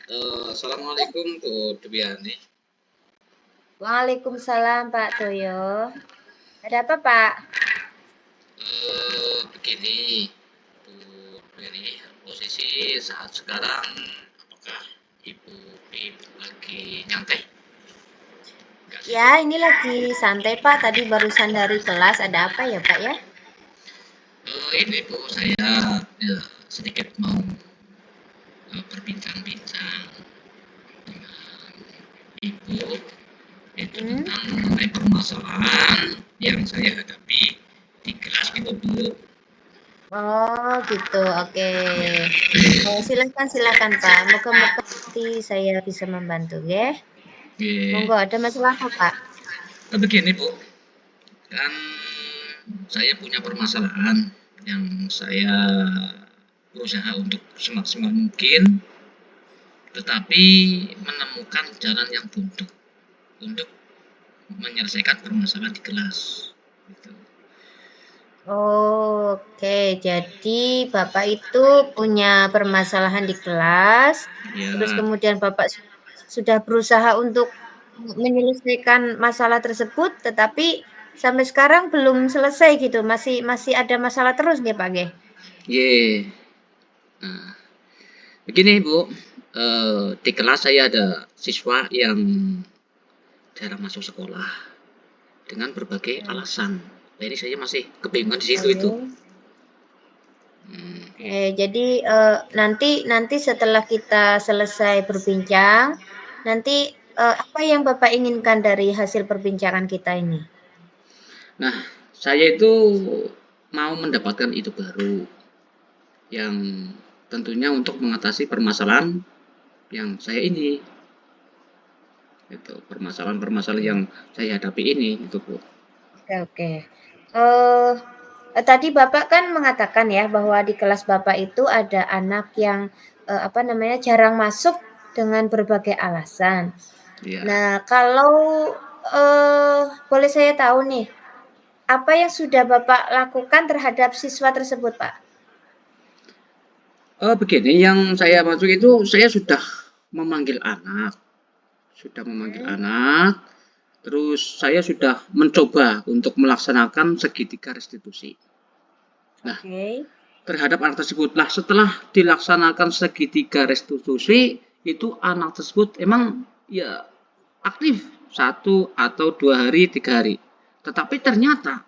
Assalamualaikum Bu Dwiani. Waalaikumsalam Pak Toyo. Ada apa Pak? Begini Bu Dwiani, posisi saat sekarang apakah Ibu lagi nyantai? Nggak Ya, sibuk? ini lagi santai Pak. Tadi barusan dari kelas. Ada apa ya Pak ya? Ini Bu, saya sedikit mau berbincang-bincang dengan Ibu itu Hmm? tentang mengenai permasalahan yang saya hadapi di kelas itu Bu. Oh gitu. Oke. Ya, Silakan Pak. Moga-moga nanti saya bisa membantu ya. oke. Monggo, ada masalah apa Pak? Begini Bu, kan saya punya permasalahan yang saya berusaha untuk semaksimal mungkin, tetapi menemukan jalan yang buntu untuk menyelesaikan permasalahan di kelas. Gitu. Oke, jadi Bapak itu punya permasalahan di kelas, terus Ya, kemudian Bapak sudah berusaha untuk menyelesaikan masalah tersebut, tetapi sampai sekarang belum selesai gitu, masih masih ada masalah terus nih Pak Ge. ye. Nah, begini Bu, di kelas saya ada siswa yang jarang masuk sekolah dengan berbagai Hmm, alasan. Nah, ini saya masih kebingungan di situ itu. Oke. Hmm, Jadi nanti nanti setelah kita selesai berbincang, nanti apa yang Bapak inginkan dari hasil perbincangan kita ini? Nah, saya itu mau mendapatkan ide baru yang tentunya untuk mengatasi permasalahan yang saya ini, itu permasalahan-permasalahan yang saya hadapi ini, itu Bu. Oke oke. Eh, Tadi Bapak kan mengatakan ya bahwa di kelas Bapak itu ada anak yang apa namanya jarang masuk dengan berbagai alasan. Ya, Nah, kalau boleh saya tahu nih, apa yang sudah Bapak lakukan terhadap siswa tersebut, Pak? begini, yang saya maksud itu saya sudah memanggil Hmm, anak, terus saya sudah mencoba untuk melaksanakan segitiga restitusi. Nah, Oke. terhadap anak tersebut, lah setelah dilaksanakan segitiga restitusi, itu anak tersebut emang ya aktif 1 atau 2 hari, 3 hari. Tetapi ternyata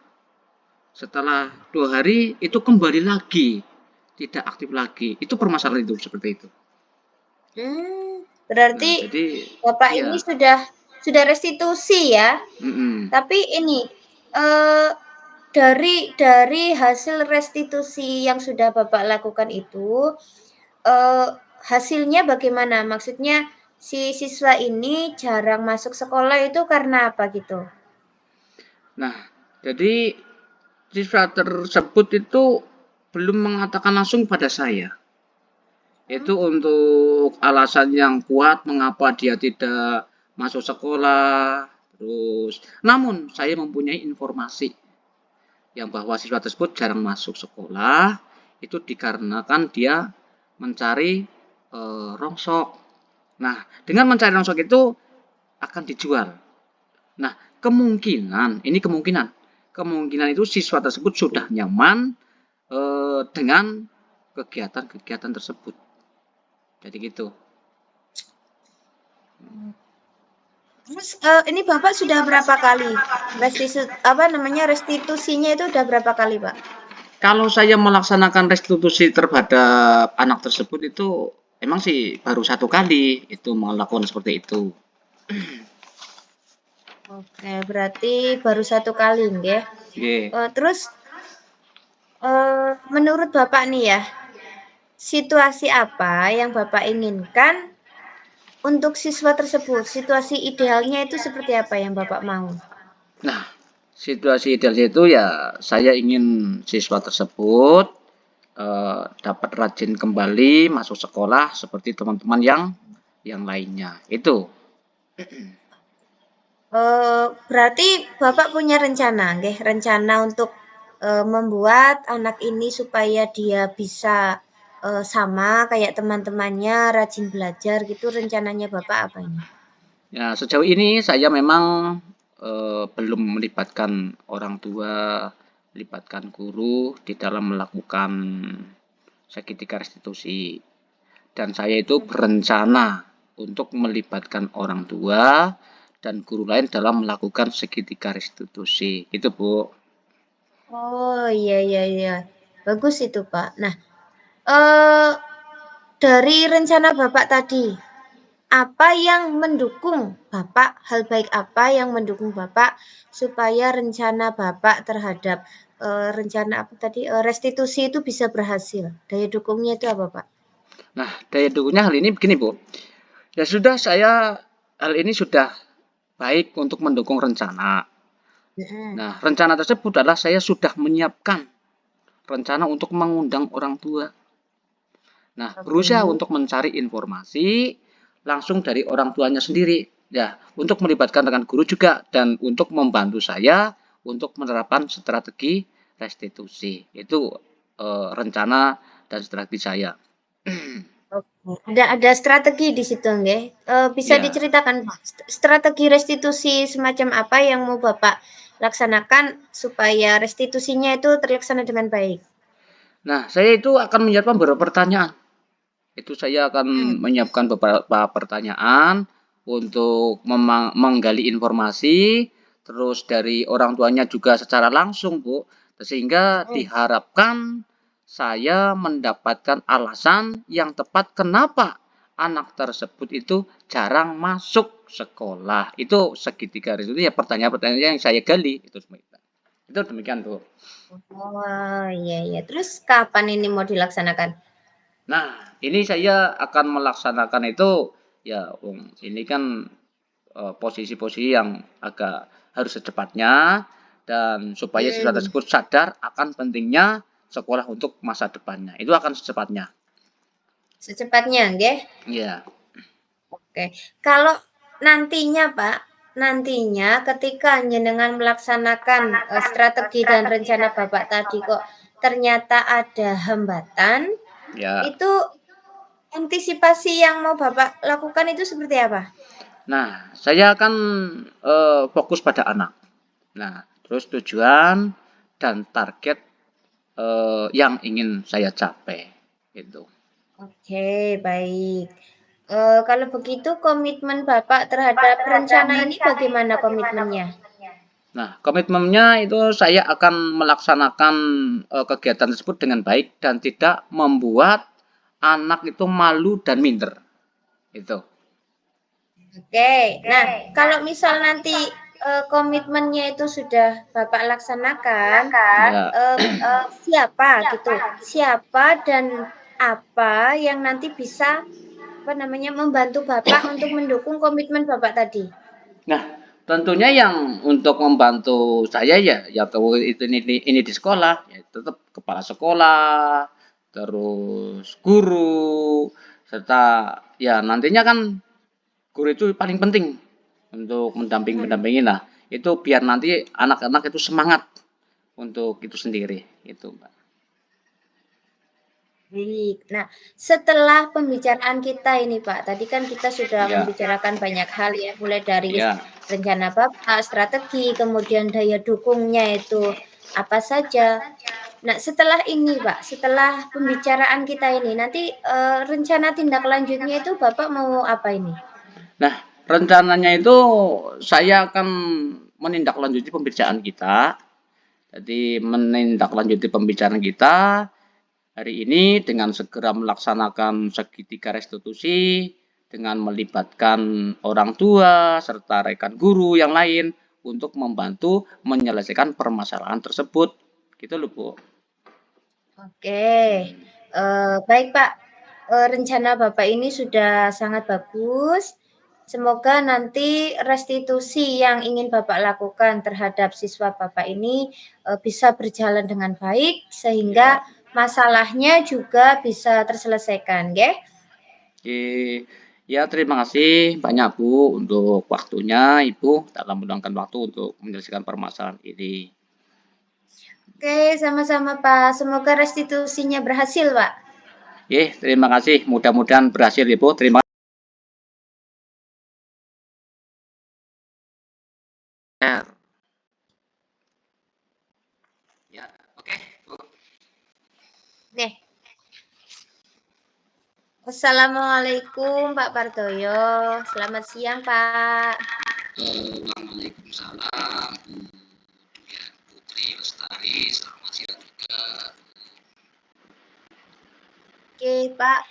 setelah 2 hari itu kembali lagi tidak aktif lagi. Itu permasalahan itu seperti itu. Berarti Nah, jadi Bapak ini ya, sudah restitusi ya? mm-mm. Tapi ini eh, dari hasil restitusi yang sudah Bapak lakukan itu, eee, hasilnya bagaimana? Maksudnya si siswa ini jarang masuk sekolah itu karena apa gitu? Nah, jadi siswa tersebut itu belum mengatakan langsung pada saya. Mmm, Itu untuk alasan yang kuat mengapa dia tidak masuk sekolah. Terus, namun saya mempunyai informasi yang bahwa siswa tersebut jarang masuk sekolah itu dikarenakan dia mencari rongsok. Nah, dengan mencari rongsok itu akan dijual. Nah, kemungkinan itu siswa tersebut sudah nyaman dengan kegiatan-kegiatan tersebut. Jadi gitu. terus, ini Bapak sudah berapa kali apa namanya, restitusinya itu udah berapa kali, Pak? Kalau saya melaksanakan restitusi terhadap anak tersebut itu emang sih baru 1 kali itu melakukan seperti itu. Oke, berarti baru satu kali nggih. Yeah. Terus, menurut Bapak nih ya, situasi apa yang Bapak inginkan untuk siswa tersebut? Situasi idealnya itu seperti apa yang Bapak mau? Nah, situasi idealnya itu ya saya ingin siswa tersebut dapat rajin kembali masuk sekolah seperti teman-teman yang lainnya. Itu. Berarti Bapak punya rencana nggih, rencana untuk, membuat anak ini supaya dia bisa, sama kayak teman-temannya, rajin belajar gitu, rencananya Bapak apa ini? Ya, sejauh ini saya memang belum melibatkan orang tua, melibatkan guru di dalam melakukan seketika restitusi. Dan saya itu berencana untuk melibatkan orang tua dan guru lain dalam melakukan seketika restitusi. Itu, Bu. Oh, iya iya iya. Bagus itu, Pak. Nah, eee, dari rencana Bapak tadi, apa yang mendukung Bapak, hal baik apa yang mendukung Bapak supaya rencana Bapak terhadap, rencana apa tadi, restitusi itu bisa berhasil? Daya dukungnya itu apa, Pak? Nah, daya dukungnya hal ini begini, Bu. Ya sudah, hal ini sudah baik untuk mendukung rencana. Mhm. Nah, rencana tersebut adalah saya sudah menyiapkan rencana untuk mengundang orang tua. Nah, Oke. berusaha untuk mencari informasi langsung dari orang tuanya sendiri. Ya, untuk melibatkan dengan guru juga dan untuk membantu saya untuk menerapkan strategi restitusi. Itu rencana dan strategi saya. Oke, ada strategi di situ nggih? Bisa Ya. diceritakan Pak, strategi restitusi semacam apa yang mau Bapak laksanakan supaya restitusinya itu terlaksana dengan baik? Nah, saya itu akan menyiapkan beberapa pertanyaan. Itu saya Mhm, akan menyiapkan beberapa pertanyaan untuk menggali informasi, terus dari orang tuanya juga secara langsung, Bu. Sehingga mhm. diharapkan saya mendapatkan alasan yang tepat kenapa anak tersebut itu jarang masuk sekolah. Itu segitiga itu ya pertanyaan-pertanyaan yang saya gali itu demikian. Itu demikian, Bu. Oh, iya iya. Terus kapan ini mau dilaksanakan? Nah, ini saya akan melaksanakan itu ya, ini kan posisi-posisi yang agak harus secepatnya dan supaya siswa Mhm, tersebut sadar akan pentingnya sekolah untuk masa depannya. Itu akan secepatnya. secepatnya nggih? Iya. Oke. Kalau nantinya Pak, nantinya ketika jenengan melaksanakan, strategi dan rencana Bapak tadi kok ternyata ada hambatan, Ya. itu antisipasi yang mau Bapak lakukan itu seperti apa? Nah, saya akan fokus pada anak. Nah, terus tujuan dan target yang ingin saya capai itu. Oke, baik. Kalau begitu komitmen Bapak terhadap rencana ini bagaimana komitmennya? Nah, komitmennya itu saya akan melaksanakan kegiatan tersebut dengan baik dan tidak membuat anak itu malu dan minder. Itu. Oke. Nah, kalau misal nanti, komitmennya itu sudah Bapak laksanakan, Ya. siapa gitu, siapa dan apa yang nanti bisa, apa namanya, membantu Bapak untuk mendukung komitmen Bapak tadi? Nah, tentunya yang untuk membantu saya ya kalau ini di sekolah, ya tetap kepala sekolah, terus guru, serta ya nantinya kan guru itu paling penting untuk Mhm. mendampingi. Nah, itu biar nanti anak-anak itu semangat untuk itu sendiri, itu, Mbak. Baik. Nah, setelah pembicaraan kita ini, Pak, tadi kan kita sudah Ya, membicarakan banyak hal ya, mulai dari ya. rencana Bapak, strategi, kemudian daya dukungnya itu apa saja. Nah, setelah ini, Pak, setelah pembicaraan kita ini, nanti, rencana tindak lanjutnya itu Bapak mau apa ini? Nah, rencananya itu saya akan menindaklanjuti pembicaraan kita. Jadi menindaklanjuti pembicaraan kita hari ini dengan segera melaksanakan segitiga restitusi dengan melibatkan orang tua serta rekan guru yang lain untuk membantu menyelesaikan permasalahan tersebut. Gitu loh, Bu. Oke, baik Pak, rencana Bapak ini sudah sangat bagus. Semoga nanti restitusi yang ingin Bapak lakukan terhadap siswa Bapak ini, bisa berjalan dengan baik sehingga Ya. masalahnya juga bisa terselesaikan, nggih? Oke. Ya, terima kasih banyak Bu untuk waktunya Ibu dalam meluangkan waktu untuk menyelesaikan permasalahan ini. Oke, sama-sama Pak, semoga restitusinya berhasil, Pak. Terima kasih. Mudah-mudahan berhasil, Ibu. Terima kasih. Ya, oke, Bu. Oke. Assalamualaikum Pak Partoyo. Selamat siang, Pak. Waalaikumsalam, Bu Putri Lestari. Selamat siang juga. Oke, Pak.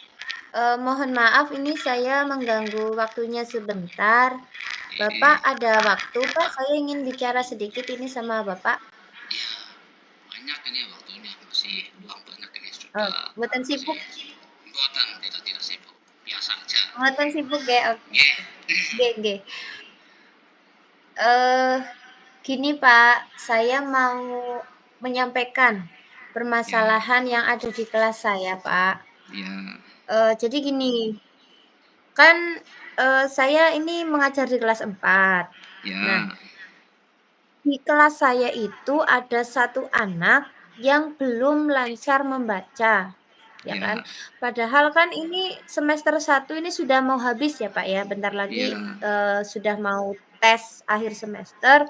Mohon maaf ini saya mengganggu waktunya sebentar. Bapak ada waktu, Pak? Saya ingin bicara sedikit ini sama Bapak. Ya, banyak ini waktunya, masih luang banyak ini Oh, sudah. buatan sibuk. Buatan tidak sibuk, biasa aja. Buatan sibuk ya. Oke. Yeah. Oke, oke. Gini Pak, saya mau menyampaikan permasalahan yang ada di kelas saya, Pak. Jadi gini, kan saya ini mengajar di kelas 4. Nah, di kelas saya itu ada satu anak yang belum lancar membaca, ya kan? Padahal kan ini semester 1 ini sudah mau habis ya Pak ya, bentar lagi sudah mau tes akhir semester,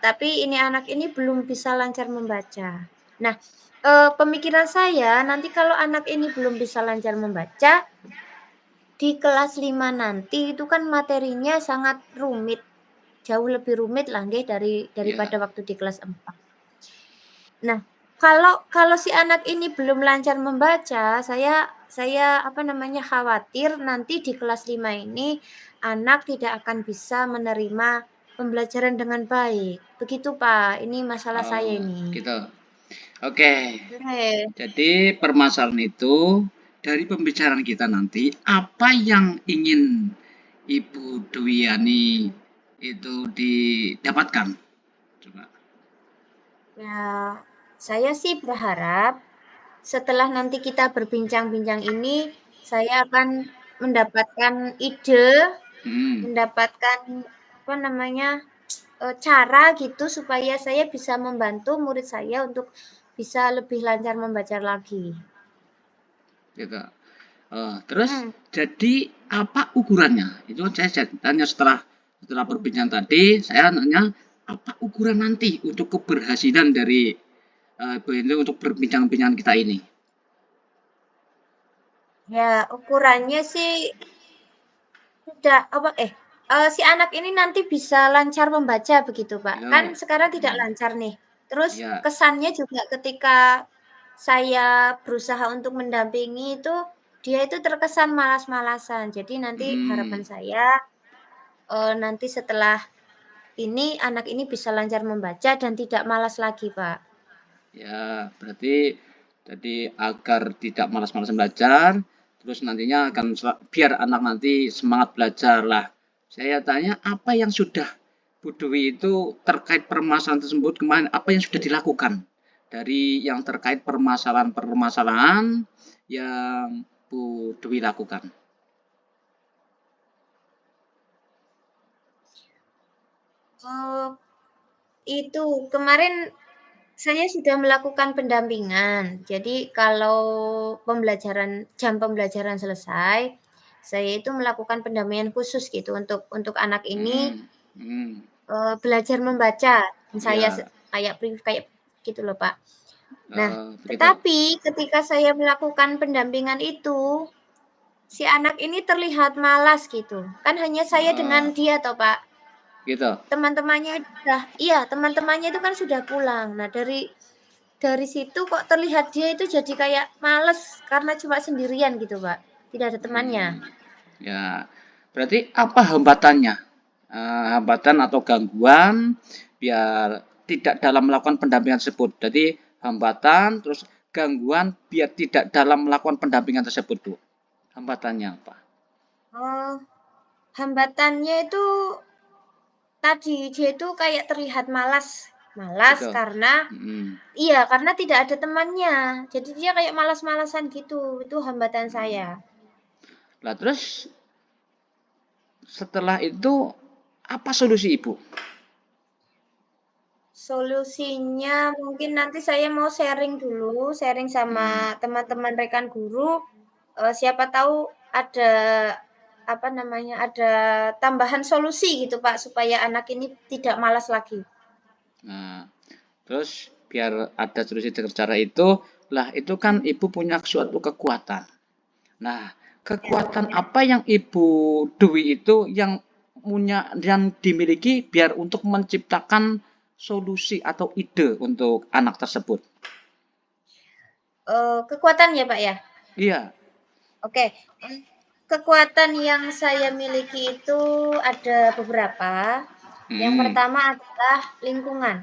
tetapi ini anak ini belum bisa lancar membaca. Nah, pemikiran saya nanti kalau anak ini belum bisa lancar membaca, di kelas 5 nanti itu kan materinya sangat rumit, jauh lebih rumit lah nggih daripada waktu di kelas 4. Nah, kalau si anak ini belum lancar membaca, saya khawatir nanti di kelas 5 ini anak tidak akan bisa menerima pembelajaran dengan baik. Begitu, Pak. Ini masalah saya ini. Gitu. Oke. Oke. Jadi permasalahan itu dari pembicaraan kita nanti, apa yang ingin Ibu Dwiani itu didapatkan? Coba. Ya, saya sih berharap setelah nanti kita berbincang-bincang ini, saya akan mendapatkan ide, mendapatkan cara gitu supaya saya bisa membantu murid saya untuk bisa lebih lancar membaca lagi. Gitu. Terus jadi apa ukurannya? Itu saya tanya setelah berbincang tadi, saya nanya apa ukuran nanti untuk keberhasilan dari Bu Hendri untuk berbincang-bincang kita ini? Ya, ukurannya sih si anak ini nanti bisa lancar membaca begitu, Pak. Kan sekarang tidak lancar nih. Terus kesannya juga ketika saya berusaha untuk mendampingi itu, dia itu terkesan malas-malasan. Jadi nanti harapan saya, nanti setelah ini anak ini bisa lancar membaca dan tidak malas lagi, Pak. Ya, berarti jadi agar tidak malas-malasan belajar, terus nantinya akan biar anak nanti semangat belajar lah. Saya tanya apa yang sudah Bu Dwi itu terkait permasalahan tersebut kemarin, apa yang sudah dilakukan dari yang terkait permasalahan-permasalahan yang Bu Dwi lakukan. Itu kemarin saya sudah melakukan pendampingan. Jadi kalau jam pembelajaran selesai, saya itu melakukan pendampingan khusus gitu untuk anak ini belajar membaca. Saya kayak gitu loh, Pak. Nah, tetapi ketika saya melakukan pendampingan itu, si anak ini terlihat malas gitu. Kan hanya saya dengan dia toh, Pak. Gitu. Teman-temannya itu kan sudah pulang. Nah, dari situ kok terlihat dia itu jadi kayak males karena cuma sendirian gitu, Pak. Tidak ada temannya. Ya, berarti apa hambatannya? Hambatan atau gangguan biar tidak dalam melakukan pendampingan tersebut. Jadi hambatan terus gangguan biar tidak dalam melakukan pendampingan tersebut, Bu. Hambatannya apa? Hambatannya itu tadi dia itu kayak terlihat malas Gitu. karena karena tidak ada temannya. Jadi dia kayak malas-malasan gitu. Itu hambatan saya. Lah terus setelah itu apa solusi Ibu? Solusinya mungkin nanti saya mau sharing dulu, sharing sama teman-teman rekan guru. siapa tahu ada, apa namanya, ada tambahan solusi gitu, Pak, supaya anak ini tidak malas lagi. Nah, terus biar ada solusi dengan cara itu, lah itu kan ibu punya suatu kekuatan. Nah, kekuatan apa yang Ibu Dwi itu yang punya yang dimiliki biar untuk menciptakan solusi atau ide untuk anak tersebut? Kekuatan ya, Pak, ya? Iya. Oke, kekuatan yang saya miliki itu ada beberapa. Yang Hmm, pertama adalah lingkungan.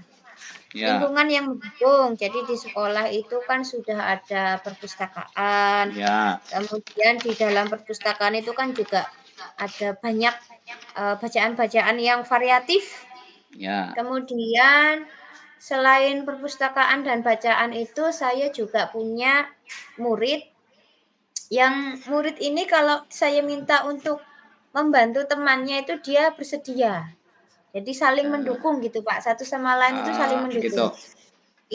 ya, Lingkungan yang mendukung. Jadi di sekolah itu kan sudah ada perpustakaan, ya, kemudian di dalam perpustakaan itu kan juga ada banyak, bacaan-bacaan yang variatif. ya. Kemudian selain perpustakaan dan bacaan itu saya juga punya murid, yang murid ini kalau saya minta untuk membantu temannya itu dia bersedia. Jadi saling Eh, mendukung gitu, Pak, satu sama lain itu saling gitu. mendukung.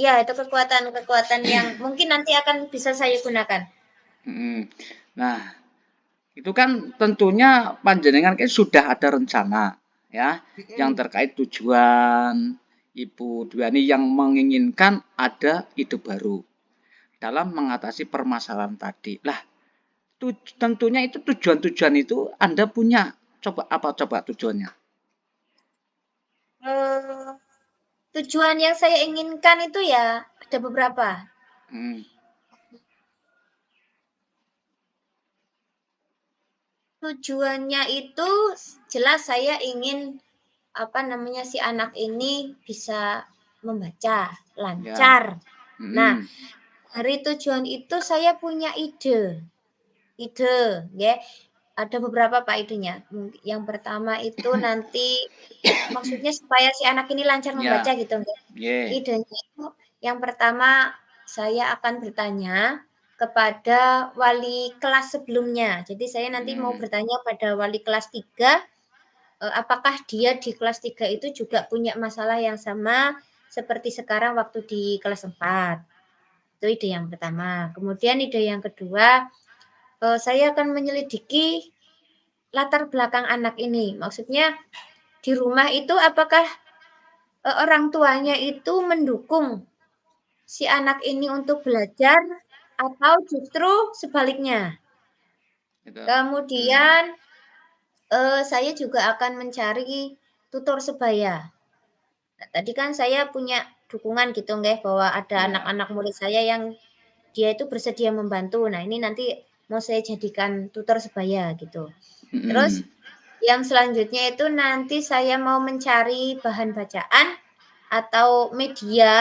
Iya, itu kekuatan-kekuatan yang mungkin nanti akan bisa saya gunakan. Mm. Nah, itu kan tentunya panjenengan kan sudah ada rencana ya yang Mhm. terkait tujuan Ibu Dwiani yang menginginkan ada ide baru dalam mengatasi permasalahan tadi. Lah, tentunya itu tujuan-tujuan itu Anda punya. Coba apa coba tujuannya? Eee, tujuan yang saya inginkan itu ya ada beberapa. Hmm, Tujuannya itu jelas saya ingin, apa namanya, si anak ini bisa membaca ya. lancar. Nah, Hmm, dari tujuan itu saya punya ide. Ide, nggih. Ada beberapa, Pak, idenya. Yang pertama itu nanti maksudnya supaya si anak ini lancar membaca ya. gitu, nggih. Ye. Idenya itu yang pertama saya akan bertanya kepada wali kelas sebelumnya. Jadi saya nanti mau Hmm, bertanya pada wali kelas 3, apakah dia di kelas 3 itu juga punya masalah yang sama seperti sekarang waktu di kelas 4. Itu ide yang pertama. Kemudian ide yang kedua, saya akan menyelidiki latar belakang anak ini. Maksudnya di rumah itu apakah, orang tuanya itu mendukung si anak ini untuk belajar atau justru sebaliknya. gitu. Hmm, Kemudian, saya juga akan mencari tutor sebaya. Nah, tadi kan saya punya dukungan gitu nggih, bahwa ada ya. anak-anak murid saya yang dia itu bersedia membantu. Nah, ini nanti mau saya jadikan tutor sebaya gitu. Terus Hmm, yang selanjutnya itu nanti saya mau mencari bahan bacaan atau media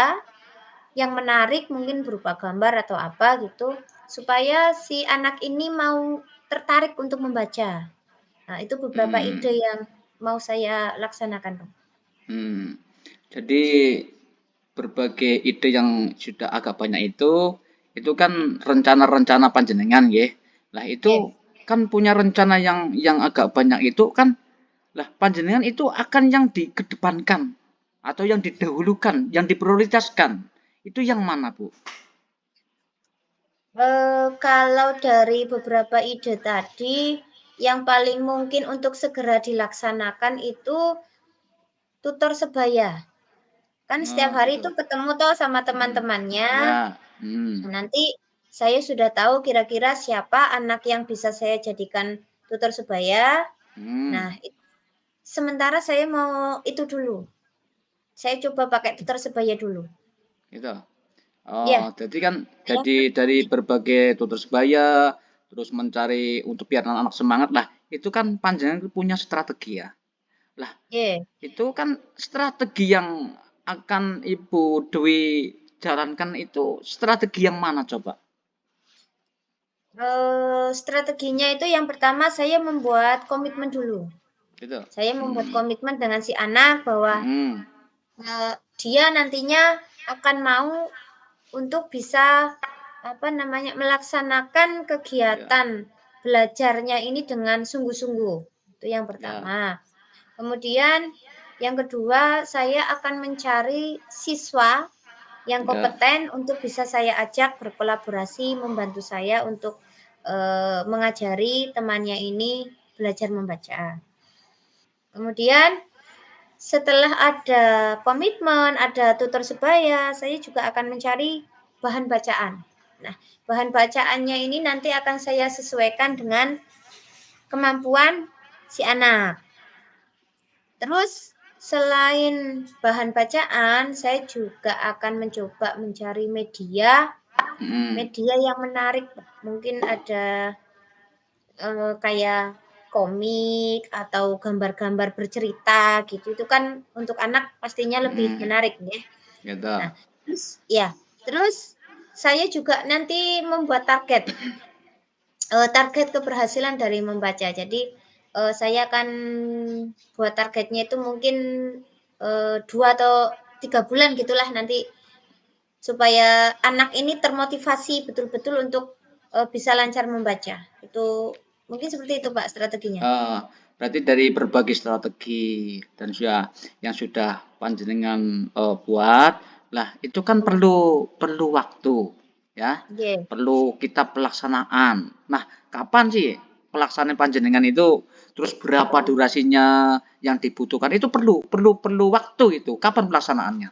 yang menarik mungkin berupa gambar atau apa gitu, supaya si anak ini mau tertarik untuk membaca. Nah, itu beberapa hmm, ide yang mau saya laksanakan, Bang. hmm. Jadi berbagai ide yang sudah agak banyak itu kan rencana-rencana panjenengan ya. Lah itu Oke. kan punya rencana yang agak banyak itu kan lah panjenengan itu akan yang dikedepankan atau yang didahulukan, yang diprioritaskan. Itu yang mana, Bu? Kalau dari beberapa ide tadi, yang paling mungkin untuk segera dilaksanakan itu tutor sebaya. Kan setiap Oh, hari itu gitu. ketemu toh sama Hmm. teman-temannya. Ya, hmm. Nanti saya sudah tahu kira-kira siapa anak yang bisa saya jadikan tutor sebaya. Hmm. Nah, sementara saya mau itu dulu. Saya coba pakai tutor sebaya dulu. Gitu. Iya, Oh, jadi kan yang jadi dari berbagai tutur sebaya, terus mencari untuk biar anak-anak semangat lah, itu kan panjenengan punya strategi ya. Lah, iya. itu kan strategi yang akan Ibu Dwi jalankan itu strategi yang mana coba? Strateginya itu yang pertama saya membuat komitmen dulu. Gitu. Saya membuat Hmm. komitmen dengan si anak bahwa, Hmm. dia nantinya akan mau untuk bisa, apa namanya, melaksanakan Ya, kegiatan belajarnya ini dengan sungguh-sungguh, itu yang ya, pertama. Kemudian yang kedua, saya akan mencari siswa yang ya. kompeten untuk bisa saya ajak berkolaborasi membantu saya untuk mengajari temannya ini belajar membaca. Kemudian setelah ada komitmen, ada tutor sebaya, saya juga akan mencari bahan bacaan. Nah, bahan bacaannya ini nanti akan saya sesuaikan dengan kemampuan si anak. Terus selain bahan bacaan, saya juga akan mencoba mencari media Hmm. media yang menarik. Mungkin ada kayak komik atau gambar-gambar bercerita gitu, itu kan untuk anak pastinya lebih Hmm. menarik ya. Gitu. Nah, terus saya juga nanti membuat target keberhasilan dari membaca. Jadi, saya akan buat targetnya itu mungkin, 2 atau 3 bulan gitulah nanti, supaya anak ini termotivasi betul-betul untuk, bisa lancar membaca. Itu mungkin seperti itu, Pak, strateginya. Eh, berarti dari berbagai strategi dan yang sudah panjenengan buat, lah itu kan Iya, perlu waktu, ya, nggih. perlu kita pelaksanaan. Nah, kapan sih pelaksanaan panjenengan itu? Terus berapa durasinya yang dibutuhkan? Itu perlu waktu itu. Kapan pelaksanaannya?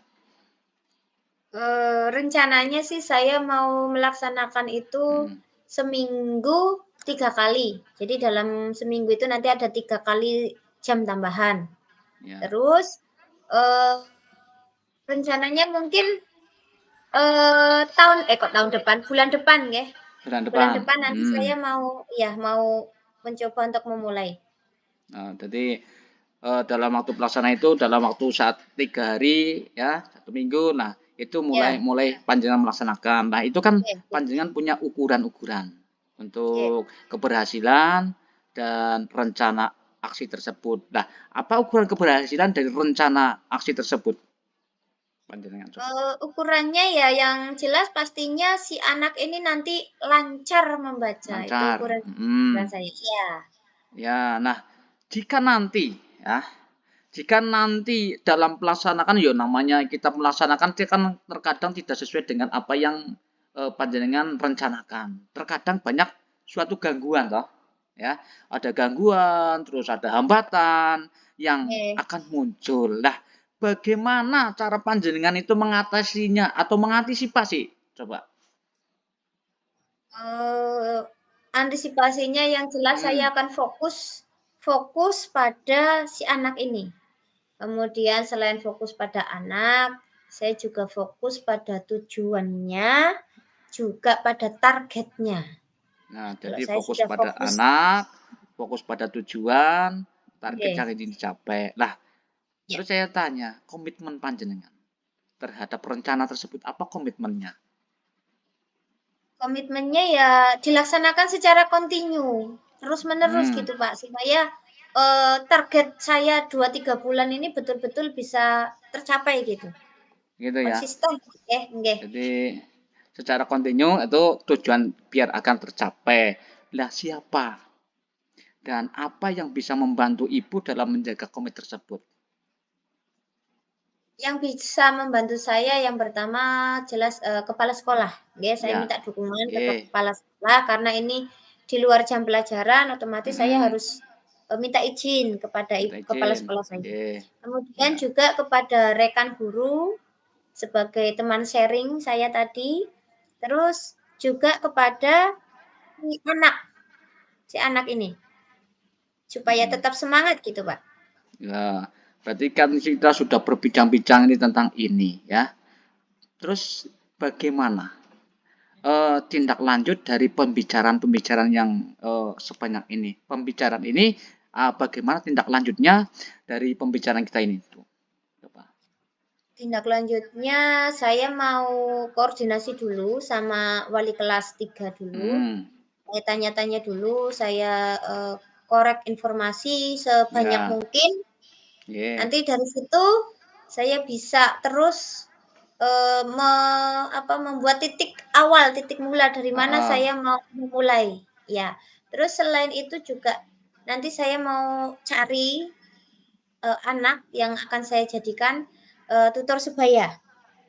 Rencananya sih saya mau melaksanakan itu Hmm, seminggu 3 kali. Jadi dalam seminggu itu nanti ada 3 kali jam tambahan. ya, Terus, eee, rencananya mungkin, kok tahun depan, bulan depan nggih. bulan Bulan depan. depan nanti Hmm. saya mau mencoba untuk memulai. Nah, jadi dalam waktu pelaksana itu dalam waktu saat 3 hari ya 1 minggu, nah itu mulai Ya, mulai panjenengan melaksanakan. Nah itu kan nggih nggih panjenengan punya ukuran-ukuran nggih. untuk keberhasilan dan rencana aksi tersebut. Nah, apa ukuran keberhasilan dari rencana aksi tersebut? Panjenengan coba. Ukurannya ya yang jelas pastinya si anak ini nanti lancar membaca, itu Lancar. ukuran Hmm. ukuran saya. Iya, Ya, nah jika nanti ya jika nanti dalam pelaksanakan ya namanya kita melaksanakan dia kan terkadang tidak sesuai dengan apa yang panjenengan rencanakan. Terkadang banyak suatu gangguan toh, ya. Ada gangguan, terus ada hambatan yang oke. akan muncul. Nah, bagaimana cara panjenengan itu mengatasinya atau mengantisipasi? Coba. Eee, Antisipasinya yang jelas saya Hmm. akan fokus pada si anak ini. Kemudian selain fokus pada anak, saya juga fokus pada tujuannya, juga pada targetnya. Nah, Kalau jadi saya fokus sudah pada fokus anak, fokus pada tujuan, target nggih, yang ingin dicapai. Lah, ya. terus saya tanya, komitmen panjenengan terhadap rencana tersebut apa komitmennya? Komitmennya ya dilaksanakan secara kontinu, terus-menerus Hmm, gitu, Pak, supaya, target saya 2 3 bulan ini betul-betul bisa tercapai gitu, gitu ya. konsisten nggih nggih. Jadi secara kontinu itu tujuan biar akan tercapai. Lah siapa dan apa yang bisa membantu ibu dalam menjaga komit tersebut? Yang bisa membantu saya yang pertama jelas, kepala sekolah, nggih, saya Ya, minta dukungan ke eh, kepala sekolah karena ini di luar jam pelajaran otomatis saya mm, harus, minta izin kepada minta kepala izin. sekolah saya. Eh, Kemudian ya, juga kepada rekan guru sebagai teman sharing saya tadi, terus juga kepada si anak ini, supaya mm. tetap semangat gitu, Pak. Ya, berarti kan kita sudah berbincang-bincang ini tentang ini ya. Terus bagaimana tindak lanjut dari pembicaraan-pembicaraan yang sebanyak ini? Pembicaraan ini bagaimana tindak lanjutnya dari pembicaraan kita ini? Tuh, coba. Tindak lanjutnya saya mau koordinasi dulu sama wali kelas 3 dulu, Hmm, saya tanya-tanya dulu, saya, korek informasi sebanyak ya, mungkin, yeah. nanti dari situ saya bisa terus, eee, me membuat titik awal, titik mula dari mana Heeh. saya mau memulai, ya. Terus selain itu juga nanti saya mau cari, anak yang akan saya jadikan, tutor sebaya.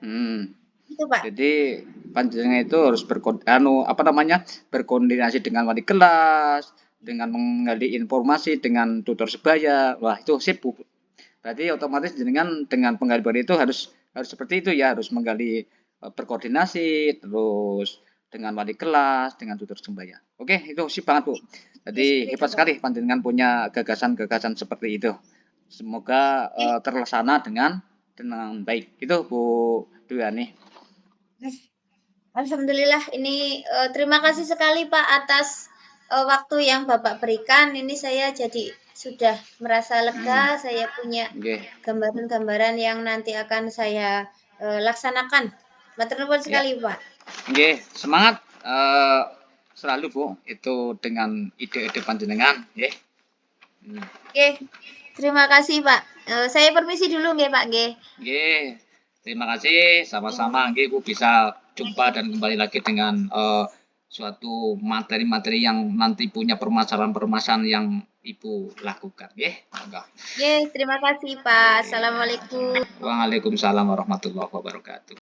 Hmm. Itu, Pak. Jadi panjenengan itu harus berkoordinasi dengan wali kelas, dengan menggali informasi dengan tutor sebaya. Wah, itu sip, Bu. Berarti otomatis jenengan dengan penggalian itu harus seperti itu ya, harus menggali, berkoordinasi, terus dengan wali kelas, dengan tutor sebaya. Oke, itu sip banget, Bu. Ya, Jadi seperti itu, hebat Pak. sekali panjenengan punya gagasan-gagasan seperti itu. Semoga, Oke. terlaksana dengan baik. Itu Bu Duyani. Alhamdulillah ini, terima kasih sekali Pak atas, waktu yang Bapak berikan. Ini saya jadi sudah merasa Mhm, lega, saya punya nggih, gambaran-gambaran yang nanti akan saya, laksanakan. Matur nuwun iya, sekali, Pak. nggih, semangat, selalu Bu, itu dengan ide-ide panjenengan nggih. Hmm. Oke, terima kasih Pak. Saya permisi dulu nggih, Pak, nggih. Nggih, terima kasih, sama-sama nggih Bu bisa jumpa dan kembali lagi dengan, suatu materi-materi yang nanti punya permasalahan-permasalahan yang Ibu lakukan nggih, monggo. Nggih, terima kasih Pak. Assalamualaikum. Waalaikumsalam warahmatullahi wabarakatuh.